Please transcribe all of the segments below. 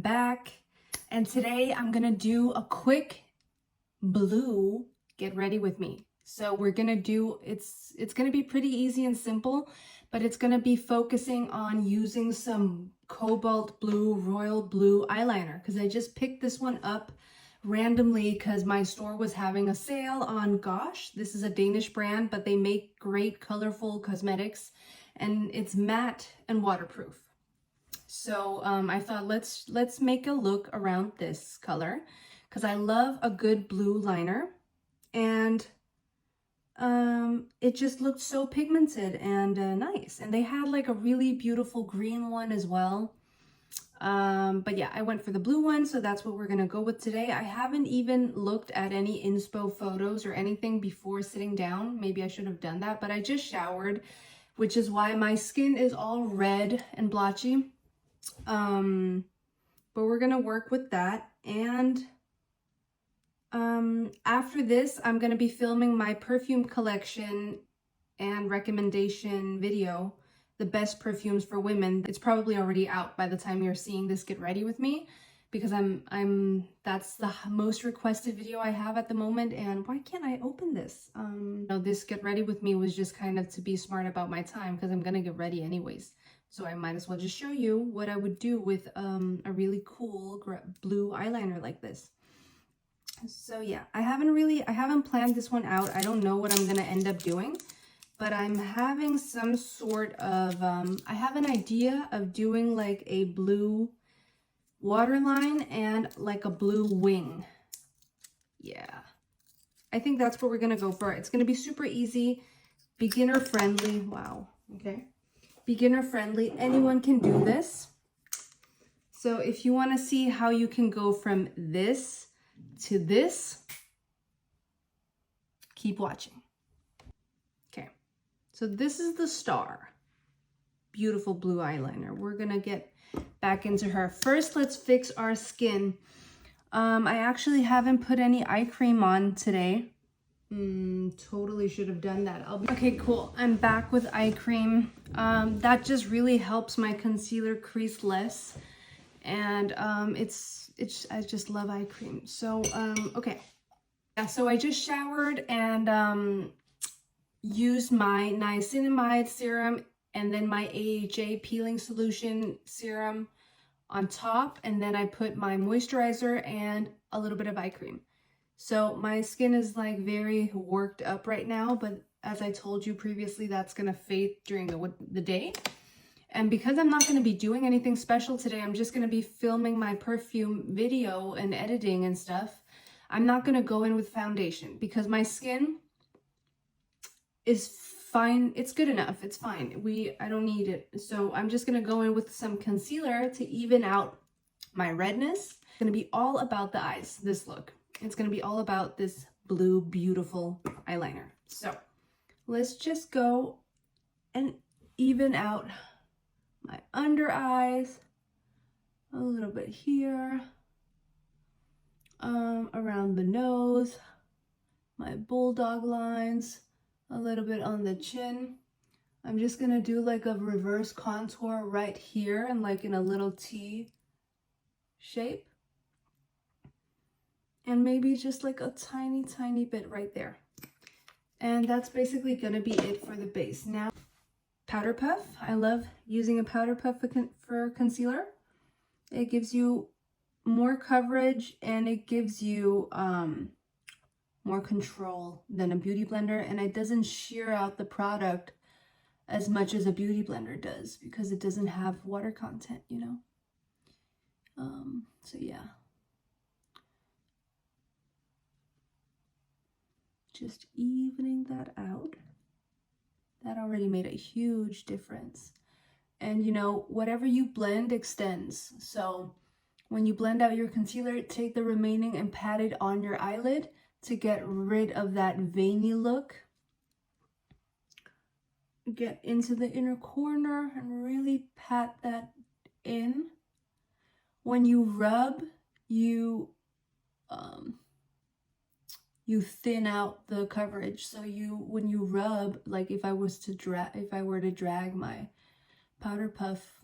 back, and today I'm gonna do a quick blue get ready with me. So we're gonna do, it's gonna be pretty easy and simple, but it's gonna be focusing on using some cobalt blue, royal blue eyeliner, because I just picked this one up randomly because my store was having a sale on Gosh. This is a Danish brand, but they make great colorful cosmetics, and it's matte and waterproof. So I thought let's make a look around this color because I love a good blue liner, and it just looked so pigmented and nice. And they had like a really beautiful green one as well. But yeah, I went for the blue one, so that's what we're gonna go with today. I haven't even looked at any inspo photos or anything before sitting down. Maybe I should have done that, but I just showered, which is why my skin is all red and blotchy. But we're gonna work with that, and after this I'm gonna be filming my perfume collection and recommendation video, the best perfumes for women. It's probably already out by the time you're seeing this get ready with me, because that's the most requested video I have at the moment. And why can't I open this? This get ready with me was just kind of to be smart about my time, because I'm gonna get ready anyways. So I might as well just show you what I would do with a really cool blue eyeliner like this. So yeah, I haven't planned this one out. I don't know what I'm gonna end up doing, but I'm having some sort of, I have an idea of doing like a blue waterline and like a blue wing. Yeah, I think that's what we're gonna go for. It's gonna be super easy, beginner friendly. Wow, okay. Beginner friendly, anyone can do this. So if you want to see how you can go from this to this, keep watching. Okay, so this is the star. Beautiful blue eyeliner. We're gonna get back into her. First, let's fix our skin. I actually haven't put any eye cream on today. Totally should have done that. Okay, cool. I'm back with eye cream. That just really helps my concealer crease less, and I just love eye cream. So okay, yeah. So I just showered and used my niacinamide serum and then my AHA peeling solution serum on top, and then I put my moisturizer and a little bit of eye cream. So my skin is like very worked up right now, but as I told you previously, that's gonna fade during the day. And because I'm not gonna be doing anything special today, I'm just gonna be filming my perfume video and editing and stuff. I'm not gonna go in with foundation because my skin is fine. It's good enough. It's fine. I don't need it. So I'm just gonna go in with some concealer to even out my redness. It's gonna be all about the eyes, this look. It's going to be all about this blue, beautiful eyeliner. So let's just go and even out my under eyes, a little bit here, around the nose, my bulldog lines, a little bit on the chin. I'm just going to do like a reverse contour right here and like in a little T shape. And maybe just like a tiny, tiny bit right there. And that's basically gonna be it for the base. Now, powder puff. I love using a powder puff for concealer. It gives you more coverage and it gives you more control than a beauty blender, and it doesn't shear out the product as much as a beauty blender does because it doesn't have water content, you know? So yeah. Just evening that out. That already made a huge difference. And you know, whatever you blend extends. So when you blend out your concealer, take the remaining and pat it on your eyelid to get rid of that veiny look. Get into the inner corner and really pat that in. When you rub, you thin out the coverage. So when you rub, like if I were to drag my powder puff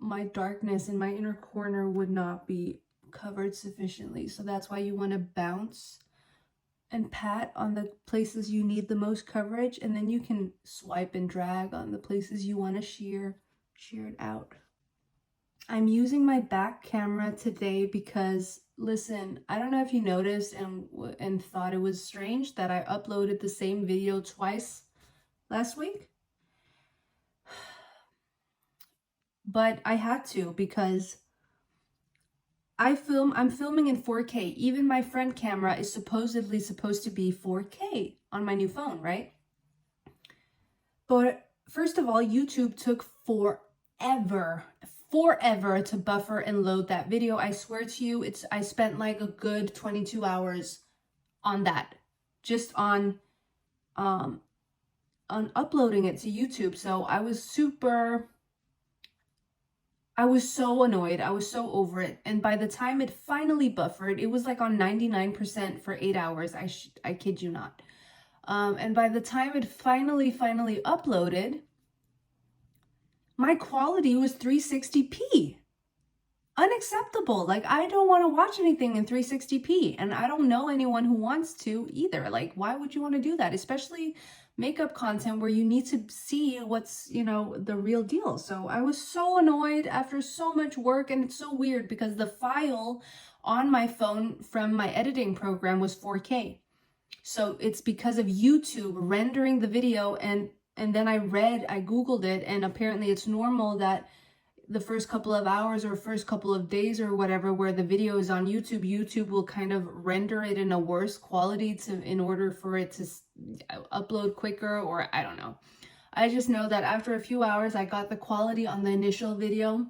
my darkness in my inner corner would not be covered sufficiently. So that's why you want to bounce and pat on the places you need the most coverage, and then you can swipe and drag on the places you want to shear it out. I'm using my back camera today because, listen, I don't know if you noticed and thought it was strange that I uploaded the same video twice last week. But I had to because I'm filming in 4K. Even my front camera is supposedly supposed to be 4K on my new phone, right? But first of all, YouTube took forever to buffer and load that video. I swear to you, I spent like a good 22 hours on that, just on uploading it to YouTube. So I was so annoyed. I was so over it. And by the time it finally buffered, it was like on 99% for 8 hours. I kid you not. And by the time it finally uploaded, my quality was 360p. Unacceptable. Like, I don't want to watch anything in 360p, and I don't know anyone who wants to either. Like, why would you want to do that? Especially makeup content where you need to see what's, you know, the real deal. So I was so annoyed after so much work, and it's so weird because the file on my phone from my editing program was 4K. So it's because of YouTube rendering the video, and then I Googled it, and apparently it's normal that the first couple of hours or first couple of days or whatever where the video is on YouTube, YouTube will kind of render it in a worse quality in order for it to upload quicker, or I don't know. I just know that after a few hours, I got the quality on the initial video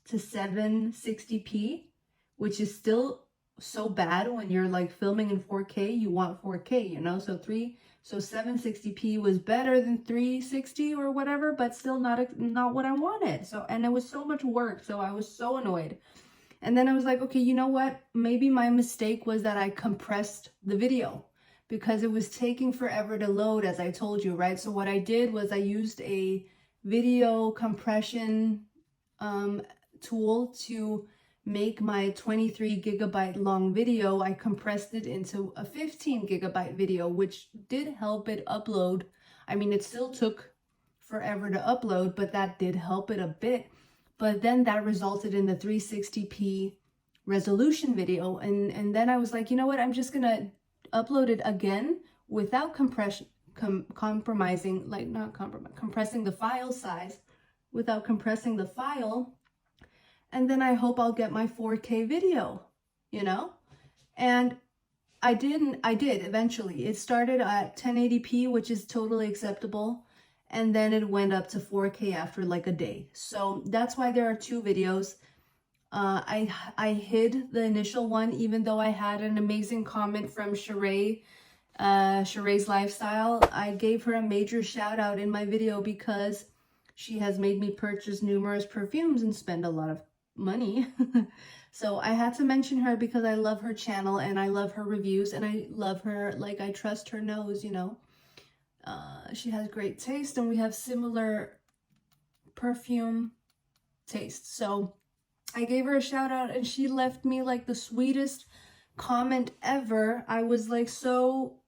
to 760p, which is still so bad when you're like filming in 4K. You want 4K, you know? So 760p was better than 360 or whatever, but still not what I wanted. So, and it was so much work, so I was so annoyed. And then I was like, okay, you know what? Maybe my mistake was that I compressed the video because it was taking forever to load, as I told you, right? So what I did was I used a video compression tool to make my 23 gigabyte long video. I compressed it into a 15 gigabyte video, which did help it upload. I mean, it still took forever to upload, but that did help it a bit. But then that resulted in the 360p resolution video. And then I was like, you know what? I'm just gonna upload it again without compressing the file size, without compressing the file. And then I hope I'll get my 4K video, you know? And I did eventually. It started at 1080p, which is totally acceptable. And then it went up to 4K after like a day. So that's why there are two videos. I hid the initial one, even though I had an amazing comment from Sheree's Lifestyle. I gave her a major shout out in my video because she has made me purchase numerous perfumes and spend a lot of money. So I had to mention her because I love her channel and I love her reviews and I love her, like, I trust her nose, you know. She has great taste and we have similar perfume taste. So I gave her a shout out and she left me like the sweetest comment ever. I was like so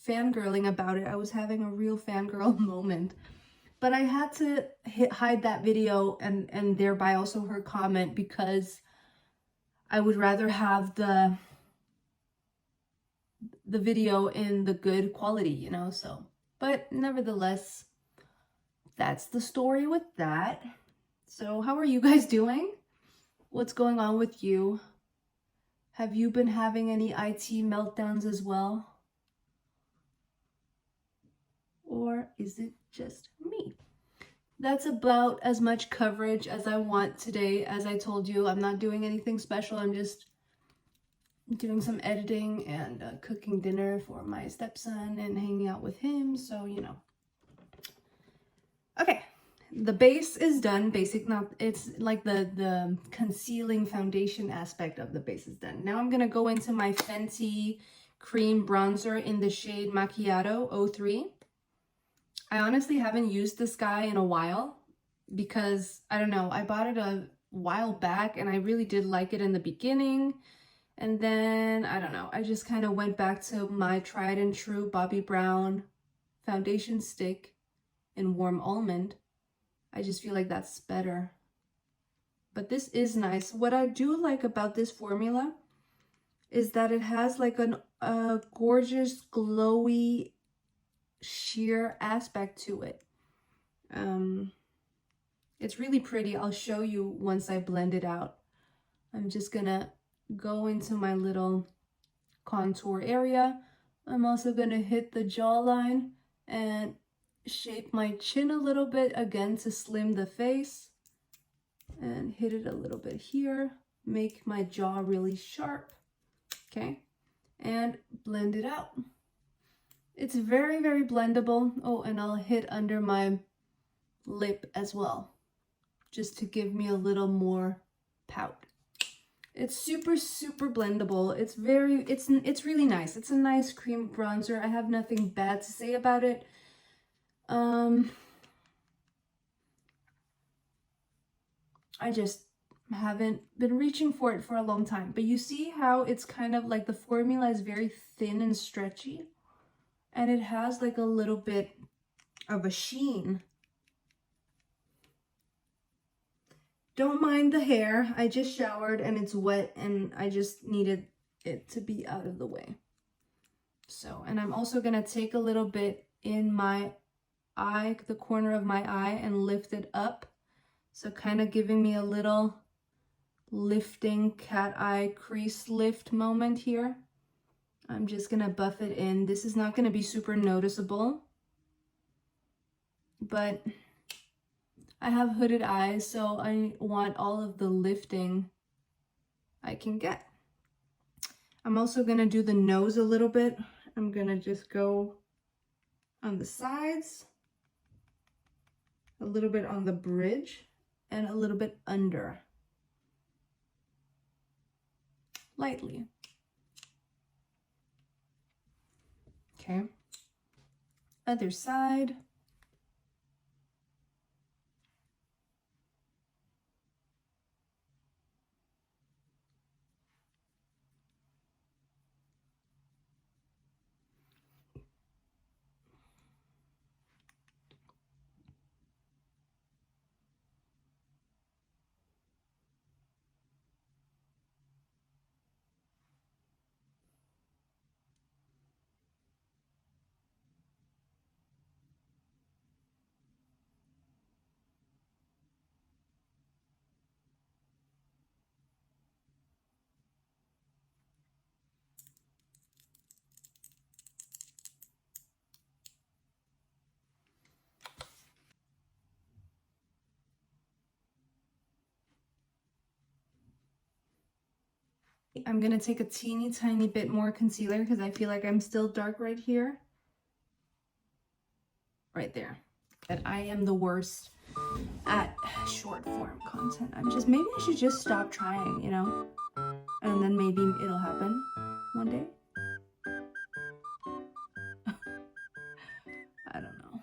fangirling about it. I was having a real fangirl moment. But I had to hide that video and thereby also her comment because I would rather have the video in the good quality, you know, so. But nevertheless, that's the story with that. So how are you guys doing? What's going on with you? Have you been having any IT meltdowns as well? Or is it just me? That's about as much coverage as I want today. As I told you, I'm not doing anything special. I'm just doing some editing and cooking dinner for my stepson and hanging out with him. So, you know. Okay, the base is done. It's like the concealing foundation aspect of the base is done. Now I'm gonna go into my Fenty cream bronzer in the shade Machiatto 03. I honestly haven't used this guy in a while. because I don't know, I bought it a while back and I really did like it in the beginning. And then, I don't know, I just kind of went back to my tried and true Bobbi Brown foundation stick in Warm Almond. I just feel like that's better. But this is nice. What I do like about this formula is that it has like a gorgeous, glowy, sheer aspect to it. It's really pretty. I'll show you once I blend it out. I'm just gonna go into my little contour area. I'm also gonna hit the jawline and shape my chin a little bit again to slim the face, and hit it a little bit here, make my jaw really sharp. Okay, and blend it out. It's very, very blendable. Oh, and I'll hit under my lip as well, just to give me a little more pout. It's super, super blendable. It's really nice. It's a nice cream bronzer. I have nothing bad to say about it. I just haven't been reaching for it for a long time. But you see how it's kind of like the formula is very thin and stretchy, and it has like a little bit of a sheen. Don't mind the hair. I just showered and it's wet and I just needed it to be out of the way. So, and I'm also gonna take a little bit in my eye, the corner of my eye, and lift it up. So kind of giving me a little lifting cat eye crease lift moment here. I'm just gonna buff it in. This is not gonna be super noticeable, but I have hooded eyes, so I want all of the lifting I can get. I'm also gonna do the nose a little bit. I'm gonna just go on the sides, a little bit on the bridge, and a little bit under. Lightly. Okay. Other side. I'm gonna take a teeny tiny bit more concealer because I feel like I'm still dark right here. Right there. That I am the worst at short form content. Maybe I should just stop trying, you know? And then maybe it'll happen one day. I don't know.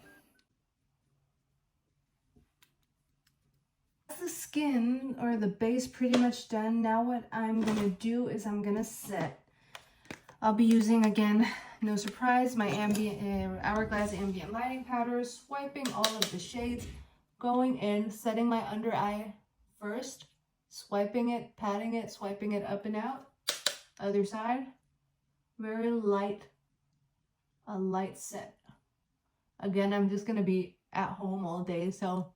The skin or the base pretty much done. Now what I'm gonna do is I'm gonna set. I'll be using, again, no surprise, my Hourglass Ambient Lighting Powder, swiping all of the shades, going in, setting my under eye first, swiping it, patting it, swiping it up and out. Other side, very light, a light set. Again, I'm just gonna be at home all day, so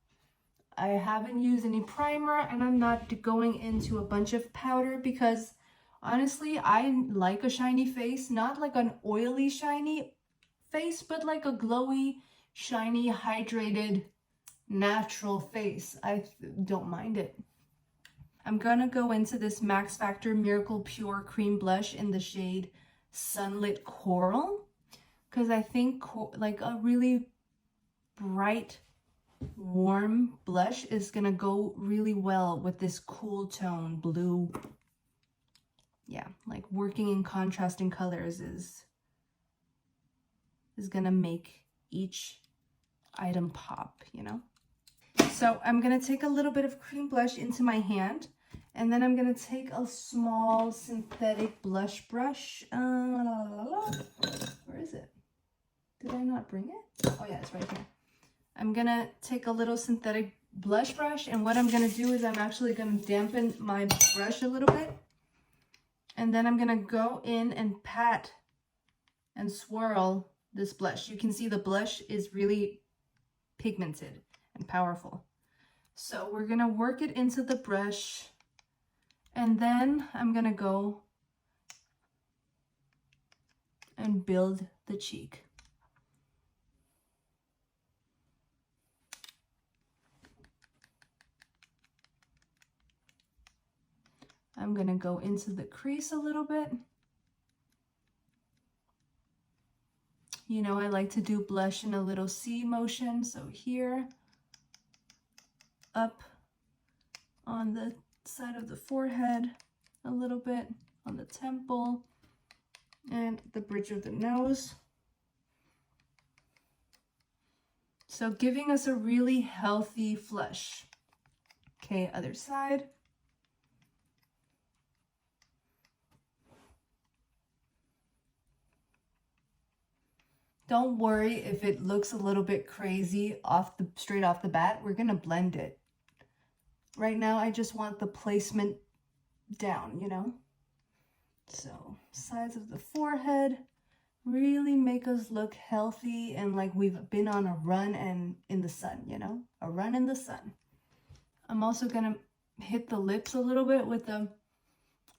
I haven't used any primer, and I'm not going into a bunch of powder because honestly, I like a shiny face, not like an oily shiny face, but like a glowy, shiny, hydrated, natural face. I don't mind it. I'm gonna go into this Max Factor Miracle Pure Cream Blush in the shade Sunlit Coral, because I think like a really bright, warm blush is gonna go really well with this cool tone blue. Yeah, like working in contrasting colors is gonna make each item pop, you know? So I'm gonna take a little bit of cream blush into my hand, and then I'm gonna take a small synthetic blush brush. Where is it? Did I not bring it? Oh yeah, it's right here. I'm gonna take a little synthetic blush brush, and what I'm gonna do is I'm actually gonna dampen my brush a little bit, and then I'm gonna go in and pat and swirl this blush. You can see the blush is really pigmented and powerful. So we're gonna work it into the brush, and then I'm gonna go and build the cheek. I'm gonna go into the crease a little bit. You know, I like to do blush in a little C motion. So here, up on the side of the forehead, a little bit on the temple, and the bridge of the nose. So giving us a really healthy flush. Okay, other side. Don't worry if it looks a little bit crazy straight off the bat. We're gonna blend it. Right now, I just want the placement down, you know? So, sides of the forehead really make us look healthy and like we've been on a run and in the sun, you know? A run in the sun. I'm also gonna hit the lips a little bit with the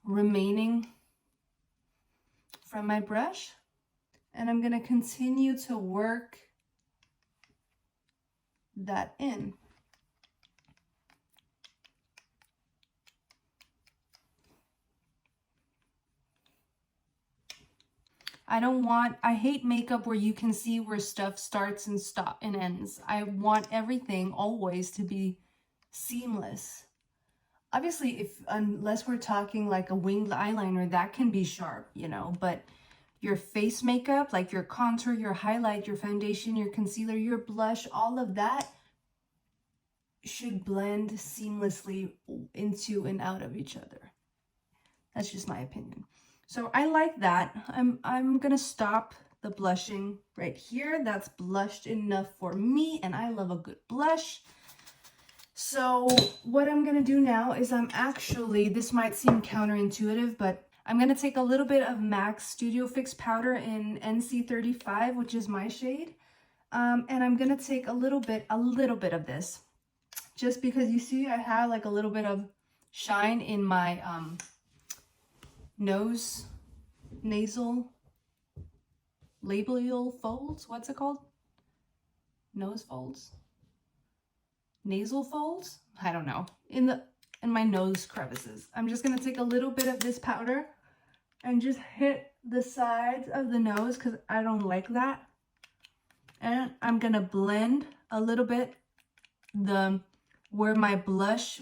remaining from my brush. And I'm gonna continue to work that in. I hate makeup where you can see where stuff starts and ends. I want everything always to be seamless. Obviously, unless we're talking like a winged eyeliner, that can be sharp, you know, but your face makeup, like your contour, your highlight, your foundation, your concealer, your blush, all of that should blend seamlessly into and out of each other. That's just my opinion. So I like that. I'm gonna stop the blushing right here. That's blushed enough for me, and I love a good blush. So what I'm gonna do now is this might seem counterintuitive, but I'm gonna take a little bit of MAC Studio Fix powder in NC35, which is my shade. And I'm gonna take a little bit of this, just because you see I have like a little bit of shine in my nasal labial folds. What's it called? Nose folds? Nasal folds? I don't know. In my nose crevices. I'm just gonna take a little bit of this powder and just hit the sides of the nose because I don't like that. And I'm gonna blend a little bit where my blush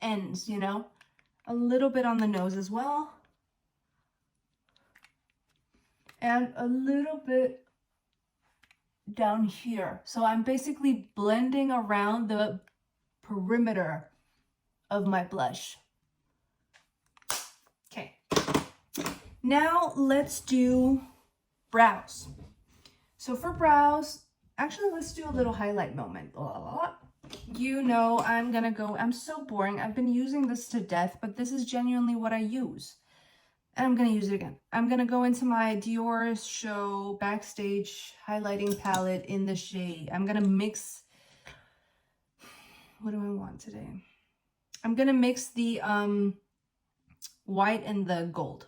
ends, you know? A little bit on the nose as well. And a little bit down here. So I'm basically blending around the perimeter of my blush. Okay. Now let's do brows. So for brows, actually let's do a little highlight moment. You know, I'm so boring. I've been using this to death, but this is genuinely what I use. And I'm gonna use it again. I'm gonna go into my Dior Show Backstage highlighting palette in the shade. I'm gonna mix, what do I want today? I'm gonna mix the white and the gold.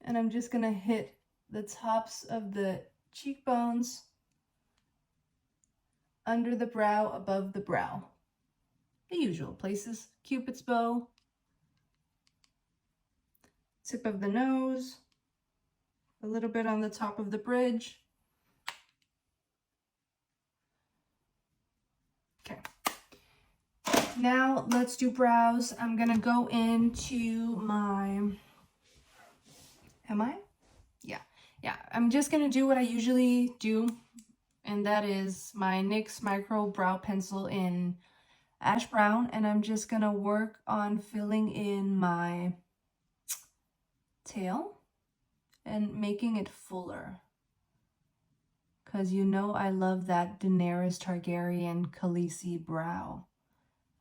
And I'm just gonna hit the tops of the cheekbones, under the brow, above the brow. The usual places. Cupid's bow, tip of the nose, a little bit on the top of the bridge. Okay. Now let's do brows. I'm gonna go into my, Yeah. I'm just gonna do what I usually do and that is my NYX Micro Brow Pencil in Ash Brown, and I'm just gonna work on filling in my tail and making it fuller. Because you know I love that Daenerys Targaryen Khaleesi brow.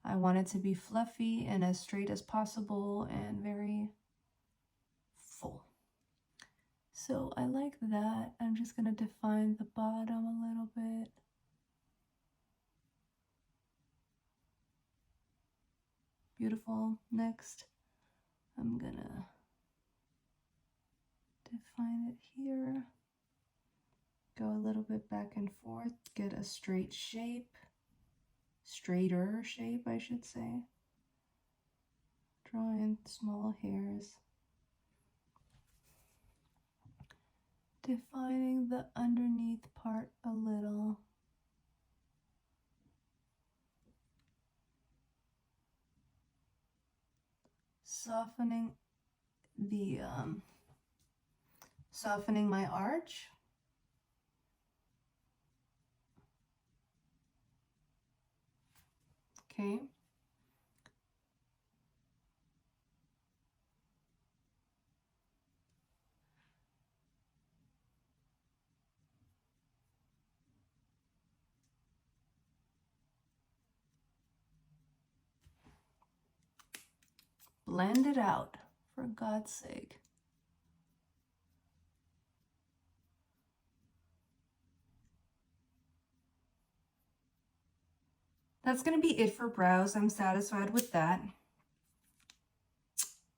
I want it to be fluffy and as straight as possible and very full. So I like that. I'm just going to define the bottom a little bit. Beautiful. Next, I'm going to define it here. Go a little bit back and forth, get a straight shape. Straighter shape, I should say. Draw in small hairs. Defining the underneath part a little. Softening the softening my arch. Okay. Blend it out, for God's sake. That's going to be it for brows. I'm satisfied with that.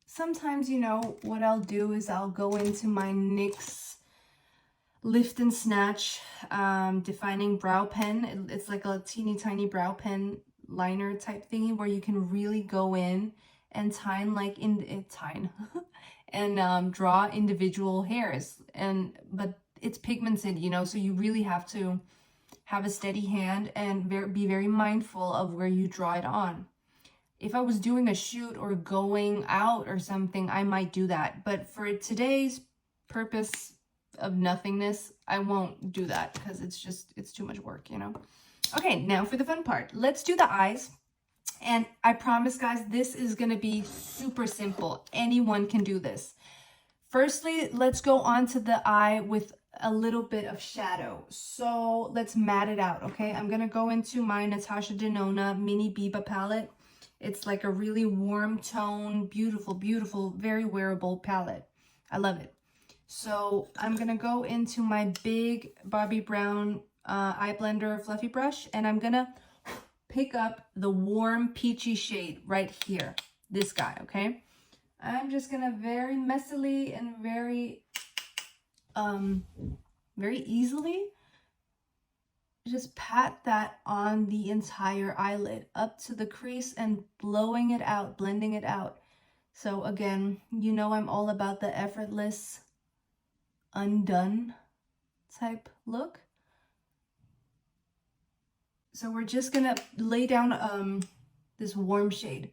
Sometimes, you know, what I'll do is I'll go into my NYX Lift and Snatch defining brow pen. It's like a teeny tiny brow pen liner type thingy where you can really go in and and draw individual hairs. But it's pigmented, you know, so you really have to have a steady hand and be very mindful of where you draw it on. If I was doing a shoot or going out or something, I might do that. But for today's purpose of nothingness, I won't do that because it's too much work, you know? Okay, now for the fun part. Let's do the eyes. And I promise, guys, this is going to be super simple. Anyone can do this. Firstly, let's go on to the eye with a little bit of shadow. So let's mat it out, okay? I'm going to go into my Natasha Denona Mini BIBA palette. It's like a really warm tone, beautiful, beautiful, very wearable palette. I love it. So I'm going to go into my big Bobbi Brown eye blender fluffy brush, and I'm going to pick up the warm peachy shade right here. This guy, okay? I'm just going to very messily and very easily just pat that on the entire eyelid up to the crease and blowing it out, blending it out. So again, you know I'm all about the effortless, undone type look. So we're just gonna lay down this warm shade.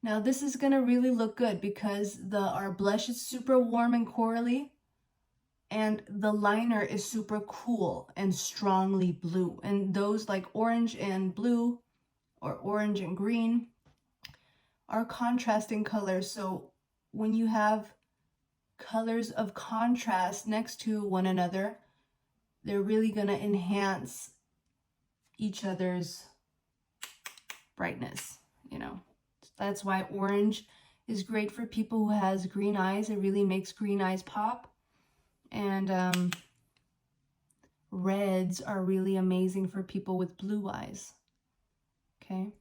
Now this is gonna really look good because our blush is super warm and corally, and the liner is super cool and strongly blue. And those like orange and blue or orange and green are contrasting colors. So when you have colors of contrast next to one another, they're really going to enhance each other's brightness, you know. That's why orange is great for people who has green eyes. It really makes green eyes pop. And reds are really amazing for people with blue eyes. Okay.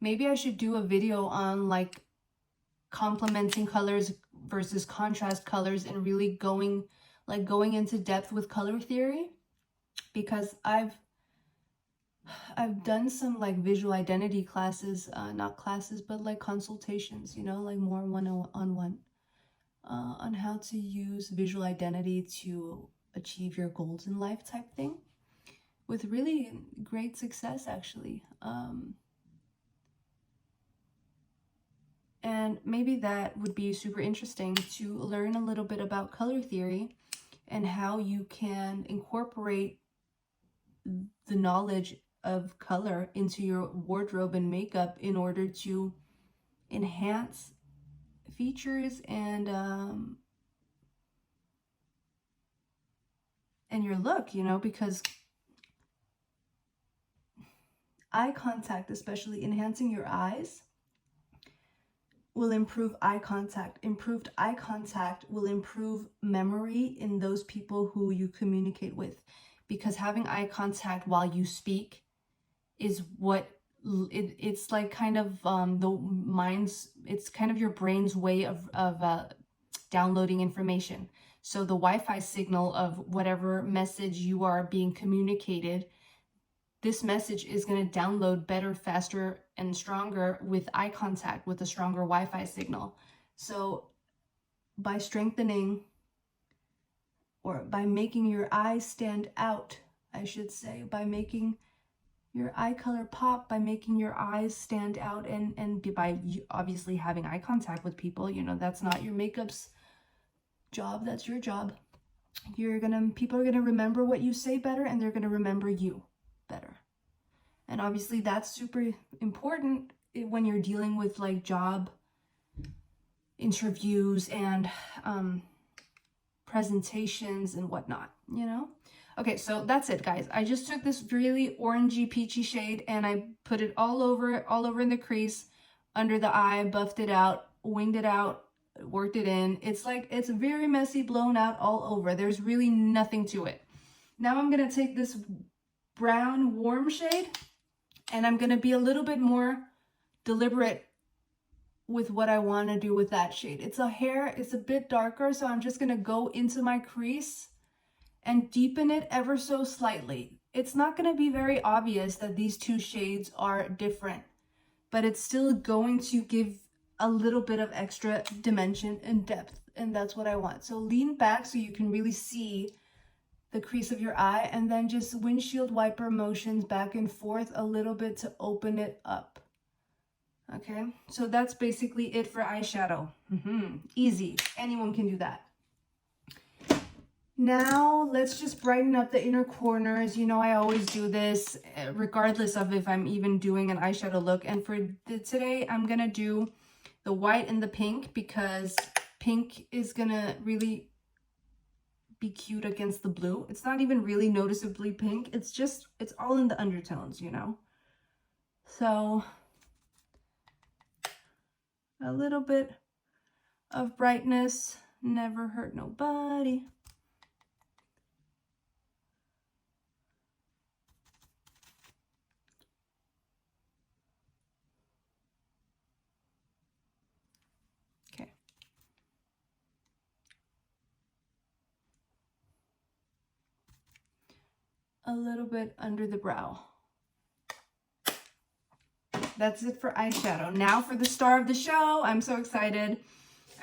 Maybe I should do a video on like complementing colors versus contrast colors and really going into depth with color theory, because I've done some like visual identity classes, not classes, but like consultations, you know, like more one-on-one on how to use visual identity to achieve your goals in life type thing, with really great success actually. And maybe that would be super interesting to learn a little bit about color theory and how you can incorporate the knowledge of color into your wardrobe and makeup in order to enhance features and your look, you know, because eye contact, especially enhancing your eyes, will improve eye contact. Improved eye contact will improve memory in those people who you communicate with, because having eye contact while you speak is what it's like kind of it's kind of your brain's way of downloading information. So the Wi-Fi signal of whatever message you are being communicated, this message is going to download better, faster, and stronger with eye contact, with a stronger Wi-Fi signal. So by strengthening, or by making your eyes stand out, I should say, by making your eye color pop, by making your eyes stand out, and by obviously having eye contact with people, you know, that's not your makeup's job, that's your job. People are gonna remember what you say better, and they're gonna remember you better. And obviously that's super important when you're dealing with like job interviews and presentations and whatnot, you know? Okay, so that's it, guys. I just took this really orangey peachy shade and I put it all over in the crease, under the eye, buffed it out, winged it out, worked it in. It's like, it's very messy, blown out all over. There's really nothing to it. Now I'm gonna take this brown warm shade and I'm gonna be a little bit more deliberate with what I wanna do with that shade. It's a bit darker, so I'm just gonna go into my crease and deepen it ever so slightly. It's not gonna be very obvious that these two shades are different, but it's still going to give a little bit of extra dimension and depth, and that's what I want. So lean back so you can really see the crease of your eye, and then just windshield wiper motions back and forth a little bit to open it up. Okay, so that's basically it for eyeshadow. Easy, anyone can do that. Now let's just brighten up the inner corners. You know, I always do this regardless of if I'm even doing an eyeshadow look. And for today, I'm gonna do the white and the pink, because pink is gonna really be cute against the blue. It's not even really noticeably pink. It's all in the undertones, you know? So a little bit of brightness never hurt nobody. Okay. A little bit under the brow. That's it for eyeshadow. Now for the star of the show. I'm so excited.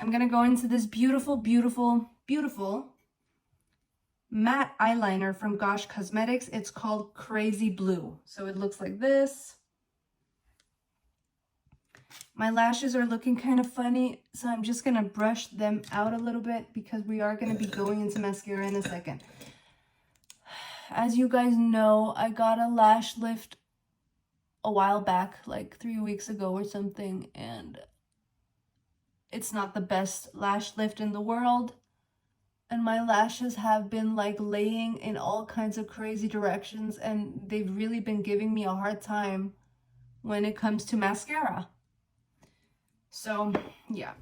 I'm gonna go into this beautiful, beautiful, beautiful matte eyeliner from Gosh Cosmetics. It's called Crazy Blue. So it looks like this. My lashes are looking kind of funny, so I'm just gonna brush them out a little bit because we are gonna be going into mascara in a second. As you guys know, I got a lash lift a while back, like 3 weeks ago or something, and it's not the best lash lift in the world, and my lashes have been like laying in all kinds of crazy directions, and they've really been giving me a hard time when it comes to mascara. So yeah,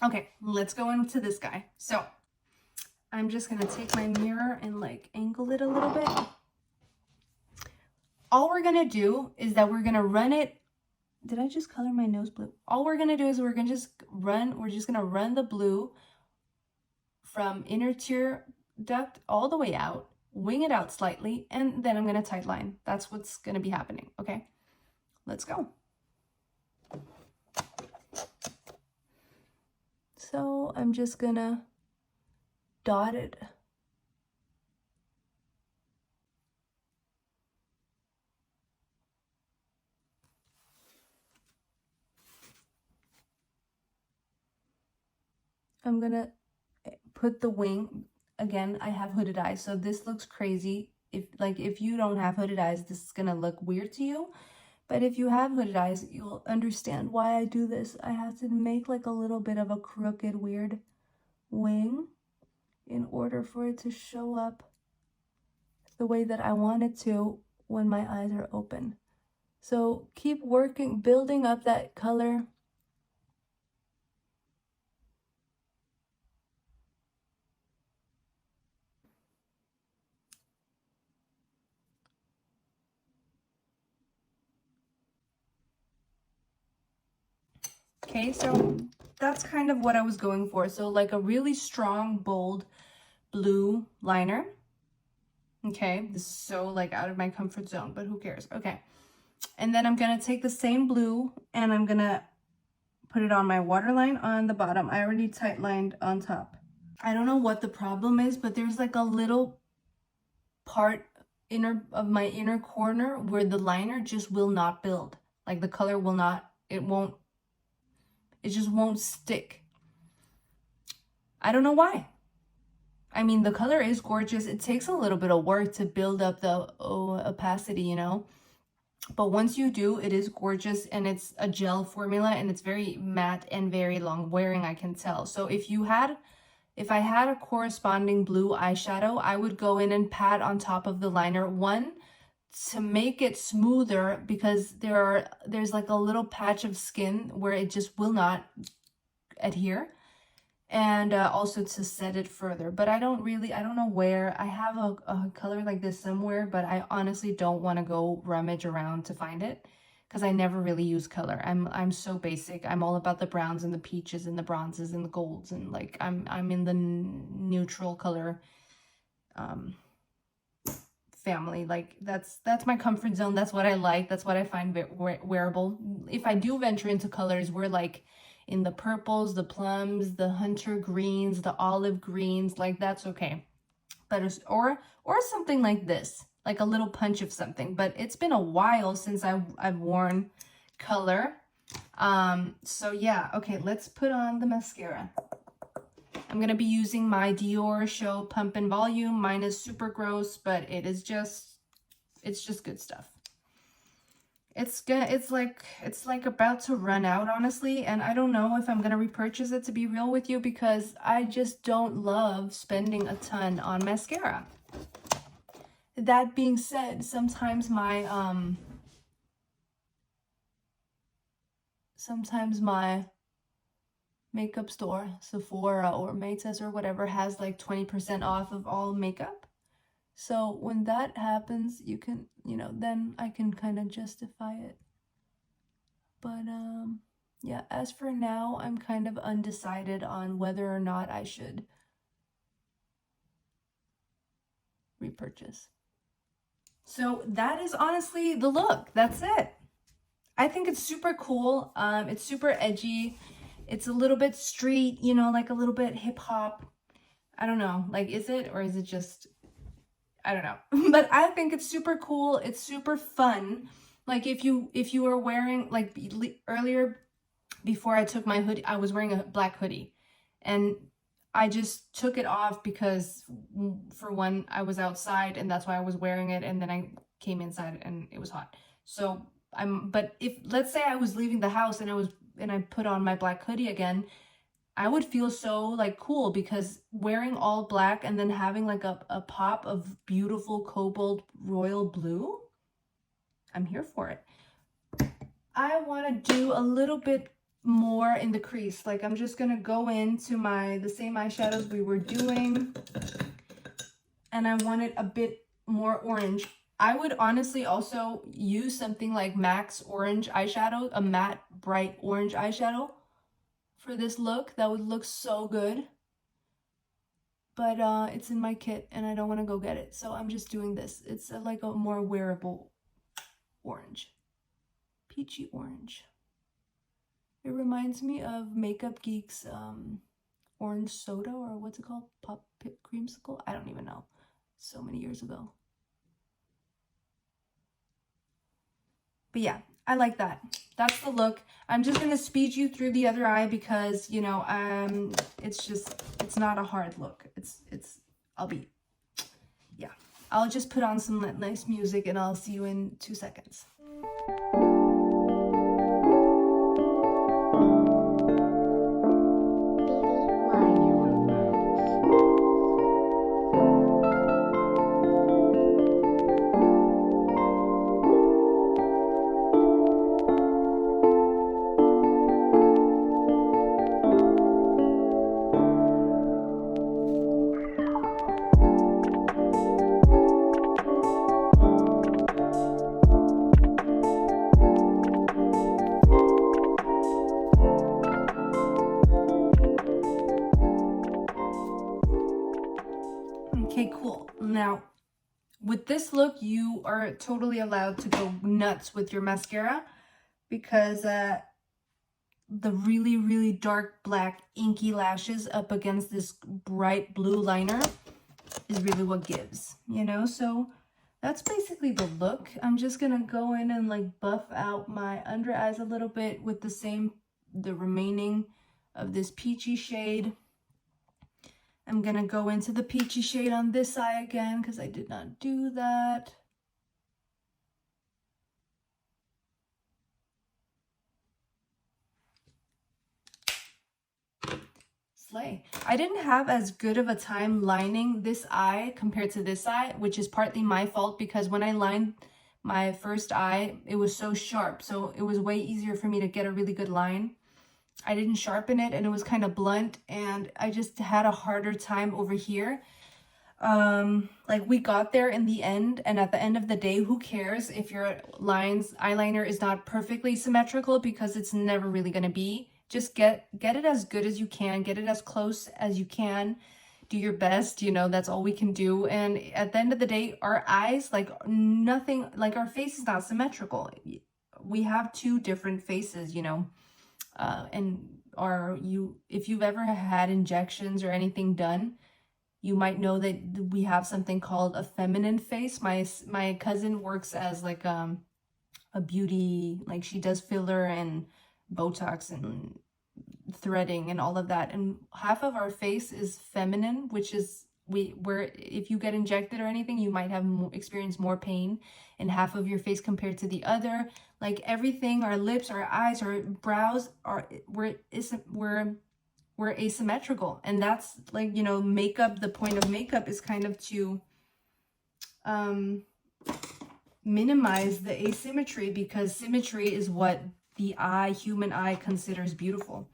okay, let's go into this guy. So I'm just gonna take my mirror and like angle it a little bit. All we're gonna do is that we're gonna run it. Did I just color my nose blue? All we're gonna do is we're just gonna run the blue from inner tear duct all the way out, wing it out slightly, and then I'm gonna tight line. That's what's gonna be happening, okay? Let's go. So I'm just gonna dot it. I'm gonna put the wing. again, I have hooded eyes, so this looks crazy. If you don't have hooded eyes, this is gonna look weird to you. But if you have hooded eyes, you'll understand why I do this. I have to make like a little bit of a crooked, weird wing in order for it to show up the way that I want it to when my eyes are open. So keep working, building up that color. Okay, so that's kind of what I was going for. So like a really strong, bold blue liner. Okay, this is so like out of my comfort zone, but who cares? Okay, and then I'm gonna take the same blue and I'm gonna put it on my waterline on the bottom. I already tight lined on top. I don't know what the problem is, but there's like a little part of my inner corner where the liner just will not build. Like the color will not, it just won't stick. I don't know why. I mean, the color is gorgeous. It takes a little bit of work to build up the opacity, you know. But once you do, it is gorgeous, and it's a gel formula, and it's very matte and very long wearing, I can tell. So if I had a corresponding blue eyeshadow, I would go in and pat on top of the liner, one, to make it smoother, because there's like a little patch of skin where it just will not adhere, and also to set it further. But I don't know where. I have a color like this somewhere, but I honestly don't want to go rummage around to find it, because I never really use color. I'm so basic. I'm all about the browns and the peaches and the bronzes and the golds, and like I'm in the neutral color family. Like that's my comfort zone. That's what I like. That's what I find wearable. If I do venture into colors, we're like in the purples, the plums, the hunter greens, the olive greens, like that's okay. But or something like this, like a little punch of something. But it's been a while since I've worn color. So yeah, okay, let's put on the mascara. I'm gonna be using my Dior Show Pump and Volume. Mine is super gross, but it's just good stuff. It's good. It's like about to run out, honestly, and I don't know if I'm gonna repurchase it, to be real with you, because I just don't love spending a ton on mascara. That being said, sometimes my makeup store, Sephora or Macy's or whatever, has like 20% off of all makeup. So when that happens, you can, then I can kind of justify it. But yeah, as for now, I'm kind of undecided on whether or not I should repurchase. So that is honestly the look. That's it. I think it's super cool. It's super edgy. It's a little bit street, like a little bit hip hop. I don't know. Like, is it, or is it just, I don't know. But I think it's super cool. It's super fun. Like if you were wearing, like earlier, before I took my hoodie, I was wearing a black hoodie, and I just took it off because, for one, I was outside and that's why I was wearing it, and then I came inside and it was hot. So but if, let's say I was leaving the house and I put on my black hoodie again, I would feel so like cool, because wearing all black and then having like a pop of beautiful cobalt royal blue, I'm here for it. I want to do a little bit more in the crease. Like, I'm just gonna go into the same eyeshadows we were doing, and I want it a bit more orange. I would honestly also use something like MAC's orange eyeshadow, a matte bright orange eyeshadow for this look. That would look so good. But it's in my kit and I don't want to go get it, so I'm just doing this. It's like a more wearable orange, peachy orange. It reminds me of Makeup Geek's orange soda, or what's it called? Pop Pit Creamsicle? I don't even know. So many years ago. But yeah, I like that. That's the look. I'm just going to speed you through the other eye because, it's not a hard look. It's I'll just put on some nice music and I'll see you in 2 seconds. Okay, cool. Now, with this look, you are totally allowed to go nuts with your mascara because the really, really dark black inky lashes up against this bright blue liner is really what gives, you know? So that's basically the look. I'm just gonna go in and like buff out my under eyes a little bit with the remaining of this peachy shade. I'm gonna go into the peachy shade on this eye again because I did not do that. Slay. I didn't have as good of a time lining this eye compared to this eye, which is partly my fault because when I lined my first eye, it was so sharp. So it was way easier for me to get a really good line. I didn't sharpen it and it was kind of blunt and I just had a harder time over here. Like we got there in the end, and at the end of the day, who cares if your eyeliner is not perfectly symmetrical, because it's never really gonna be. Just get it as good as you can, get it as close as you can, do your best, you know, that's all we can do. And at the end of the day, our eyes, like nothing, like our face is not symmetrical. We have two different faces, you know. If you've ever had injections or anything done, you might know that we have something called a feminine face. My cousin works as like a beauty, like she does filler and Botox and threading and all of that, and half of our face is feminine, which is where if you get injected or anything, you might have experience more pain in half of your face compared to the other. Like everything, our lips, our eyes, our brows we're asymmetrical, and that's like, you know, makeup. The point of makeup is kind of to minimize the asymmetry, because symmetry is what the human eye considers beautiful.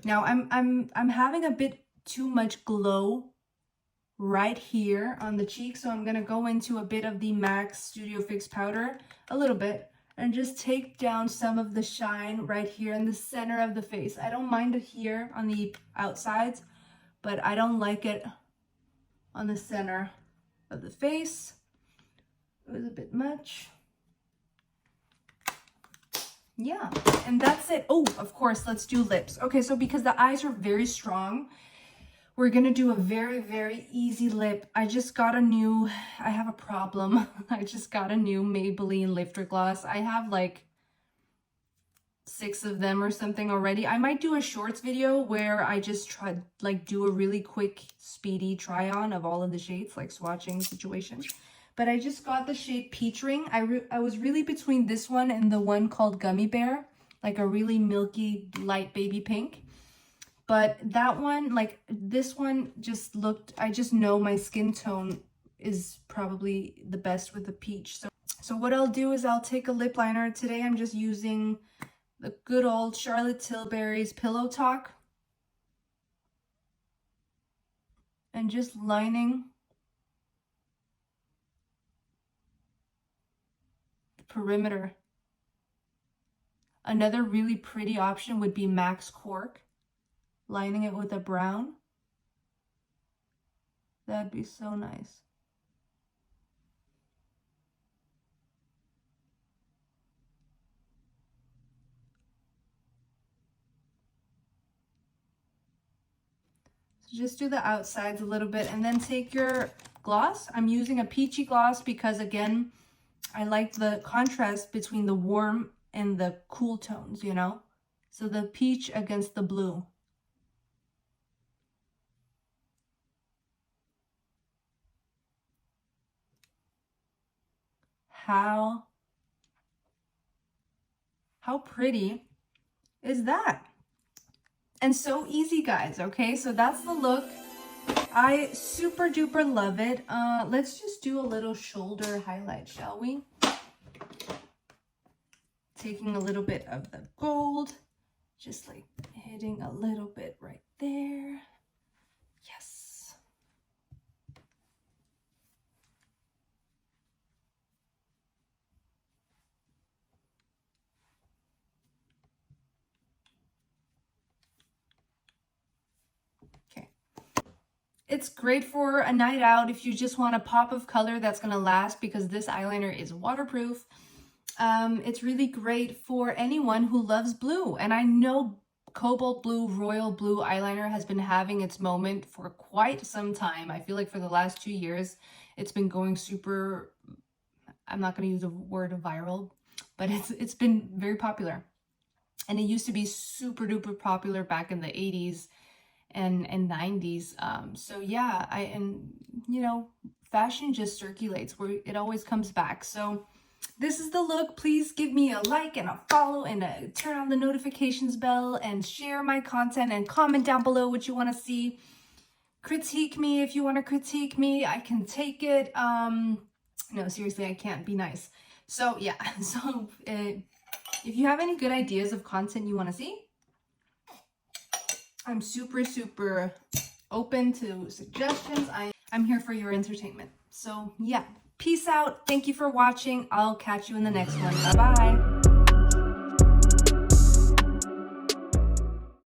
Now I'm having a bit too much glow right here on the cheek, so I'm gonna go into a bit of the MAC Studio Fix powder, a little bit, and just take down some of the shine right here in the center of the face. I don't mind it here on the outsides, but I don't like it on the center of the face. It was a bit much. Yeah, and that's it. Oh, of course, let's do lips. Okay, so because the eyes are very strong, we're gonna do a very, very easy lip. I have a problem. I just got a new Maybelline lifter gloss. I have like 6 of them or something already. I might do a shorts video where I just do a really quick, speedy try on of all of the shades, like swatching situation. But I just got the shade Peach Ring. I was really between this one and the one called Gummy Bear, like a really milky, light baby pink. But that one, like this one just looked, I just know my skin tone is probably the best with the peach. So what I'll do is I'll take a lip liner. Today I'm just using the good old Charlotte Tilbury's Pillow Talk. And just lining the perimeter. Another really pretty option would be MAC's Cork. Lining it with a brown. That'd be so nice. So just do the outsides a little bit and then take your gloss. I'm using a peachy gloss because, again, I like the contrast between the warm and the cool tones, you know? So the peach against the blue. How pretty is that? And so easy, guys. Okay, so that's the look. I super duper love it. Let's just do a little shoulder highlight, shall we? Taking a little bit of the gold, just like hitting a little bit right there. Yes. Okay. It's great for a night out if you just want a pop of color that's going to last, because this eyeliner is waterproof. It's really great for anyone who loves blue. And I know cobalt blue, royal blue eyeliner has been having its moment for quite some time. I feel like for the last 2 years, it's been going super, I'm not going to use the word viral, but it's been very popular. And it used to be super duper popular back in the 80s and 90s. So yeah, you know, fashion just circulates, where it always comes back. So this is the look. Please give me a like and a follow and turn on the notifications bell and share my content and comment down below what you want to see. Critique me if you want to critique me. I can take it. No, seriously, I can't. Be nice. So yeah, so if you have any good ideas of content you want to see, I'm super open to suggestions. I'm here for your entertainment. So yeah, peace out. Thank you for watching. I'll catch you in the next one. Bye-bye.